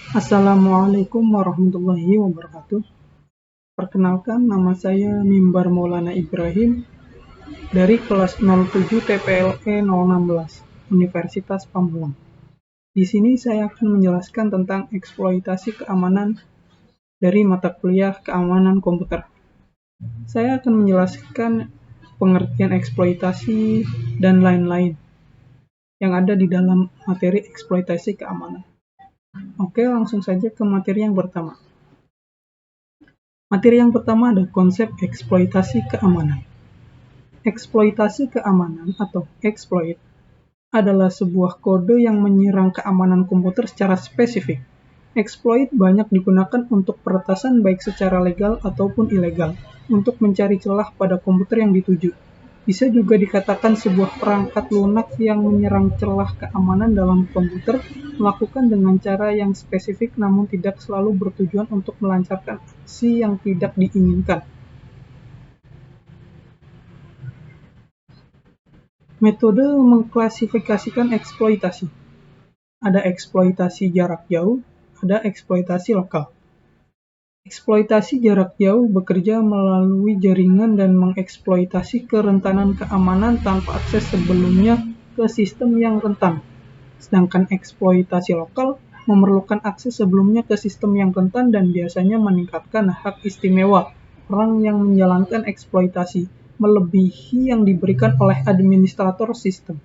Assalamualaikum warahmatullahi wabarakatuh. Perkenalkan, nama saya Mimbar Maulana Ibrahim dari kelas 07 TPLE 016, Universitas Pamulang. Di sini saya akan menjelaskan tentang eksploitasi keamanan dari mata kuliah keamanan komputer. Saya akan menjelaskan pengertian eksploitasi dan lain-lain yang ada di dalam materi eksploitasi keamanan. Oke, langsung saja ke materi yang pertama. Materi yang pertama ada konsep eksploitasi keamanan. Eksploitasi keamanan atau exploit adalah sebuah kode yang menyerang keamanan komputer secara spesifik. Exploit banyak digunakan untuk peretasan baik secara legal ataupun ilegal untuk mencari celah pada komputer yang dituju. Bisa juga dikatakan sebuah perangkat lunak yang menyerang celah keamanan dalam komputer melakukan dengan cara yang spesifik namun tidak selalu bertujuan untuk melancarkan aksi yang tidak diinginkan. Metode mengklasifikasikan eksploitasi. Ada eksploitasi jarak jauh, ada eksploitasi lokal. Eksploitasi jarak jauh bekerja melalui jaringan dan mengeksploitasi kerentanan keamanan tanpa akses sebelumnya ke sistem yang rentan. Sedangkan eksploitasi lokal memerlukan akses sebelumnya ke sistem yang rentan dan biasanya meningkatkan hak istimewa orang yang menjalankan eksploitasi, melebihi yang diberikan oleh administrator sistem.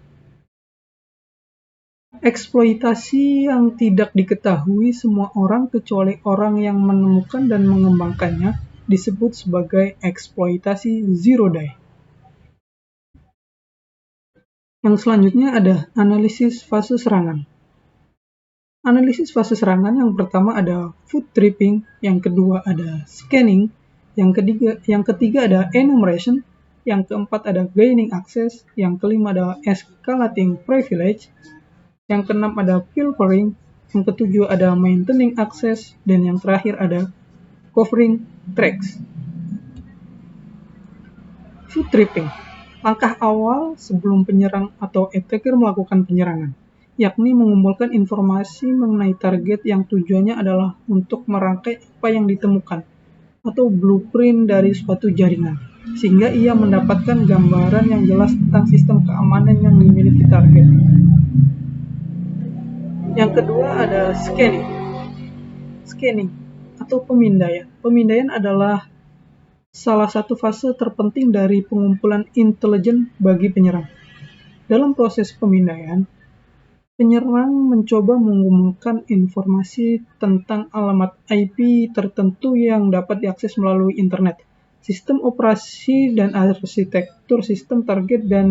Eksploitasi yang tidak diketahui semua orang kecuali orang yang menemukan dan mengembangkannya disebut sebagai eksploitasi zero day. Yang selanjutnya ada analisis fase serangan. Analisis fase serangan yang pertama ada foot tripping, yang kedua ada scanning, yang ketiga ada enumeration, yang keempat ada gaining access, yang kelima ada escalating privilege, yang keenam ada pilfering, yang ketujuh ada maintaining access, dan yang terakhir ada covering tracks. Foot tripping, langkah awal sebelum penyerang atau attacker melakukan penyerangan, yakni mengumpulkan informasi mengenai target yang tujuannya adalah untuk merangkai apa yang ditemukan, atau blueprint dari suatu jaringan, sehingga ia mendapatkan gambaran yang jelas tentang sistem keamanan yang dimiliki target. Yang kedua ada scanning. Scanning atau pemindaian. Pemindaian adalah salah satu fase terpenting dari pengumpulan intelijen bagi penyerang. Dalam proses pemindaian, penyerang mencoba mengumpulkan informasi tentang alamat IP tertentu yang dapat diakses melalui internet, sistem operasi dan arsitektur sistem target dan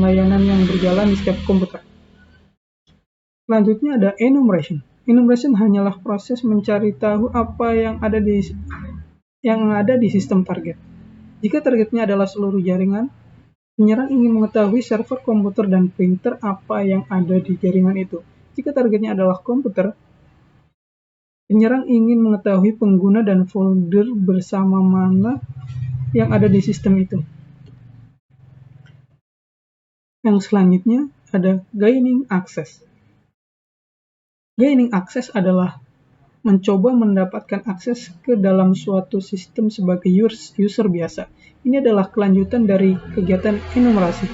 layanan yang berjalan di setiap komputer. Selanjutnya ada enumeration. Enumeration hanyalah proses mencari tahu apa yang ada di sistem target. Jika targetnya adalah seluruh jaringan, penyerang ingin mengetahui server komputer dan printer apa yang ada di jaringan itu. Jika targetnya adalah komputer, penyerang ingin mengetahui pengguna dan folder bersama mana yang ada di sistem itu. Yang selanjutnya ada gaining access. Gaining access adalah mencoba mendapatkan akses ke dalam suatu sistem sebagai user biasa. Ini adalah kelanjutan dari kegiatan enumerasi,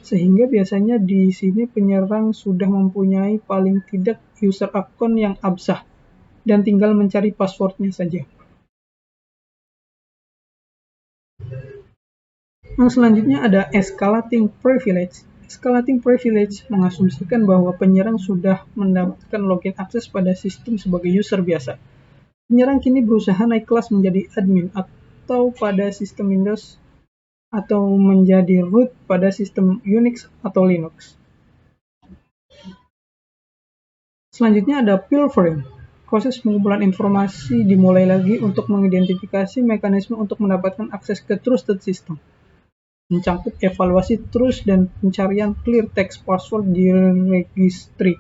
sehingga biasanya di sini penyerang sudah mempunyai paling tidak user account yang absah, dan tinggal mencari passwordnya saja. Yang selanjutnya ada escalating privilege. Escalating privilege mengasumsikan bahwa penyerang sudah mendapatkan login akses pada sistem sebagai user biasa. Penyerang kini berusaha naik kelas menjadi admin atau pada sistem Windows atau menjadi root pada sistem Unix atau Linux. Selanjutnya ada pilfering. Proses pengumpulan informasi dimulai lagi untuk mengidentifikasi mekanisme untuk mendapatkan akses ke trusted system, mencangkup evaluasi trust dan pencarian clear text password di registry,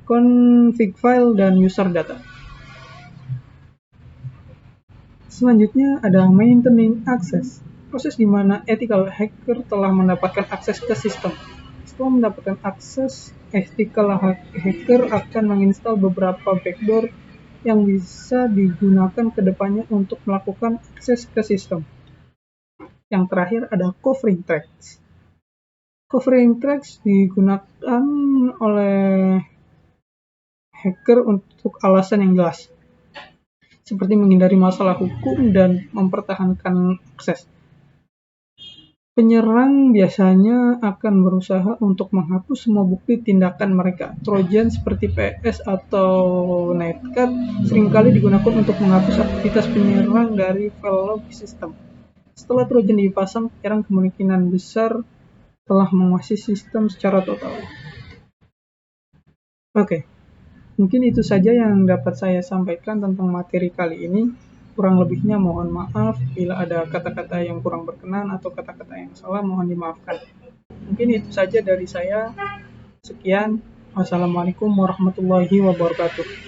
config file, dan user data. Selanjutnya ada maintaining access, proses di mana ethical hacker telah mendapatkan akses ke sistem. Setelah mendapatkan akses, ethical hacker akan menginstal beberapa backdoor yang bisa digunakan ke depannya untuk melakukan akses ke sistem. Yang terakhir ada covering tracks. Covering tracks digunakan oleh hacker untuk alasan yang jelas, seperti menghindari masalah hukum dan mempertahankan akses. Penyerang biasanya akan berusaha untuk menghapus semua bukti tindakan mereka. Trojan seperti PS atau Netcat seringkali digunakan untuk menghapus aktivitas penyerang dari file log sistem. Setelah Trojan dipasang, penyerang kemungkinan besar telah menguasai sistem secara total. Oke, mungkin itu saja yang dapat saya sampaikan tentang materi kali ini. Kurang lebihnya mohon maaf bila ada kata-kata yang kurang berkenan atau kata-kata yang salah, mohon dimaafkan. Mungkin itu saja dari saya. Sekian. Wassalamualaikum warahmatullahi wabarakatuh.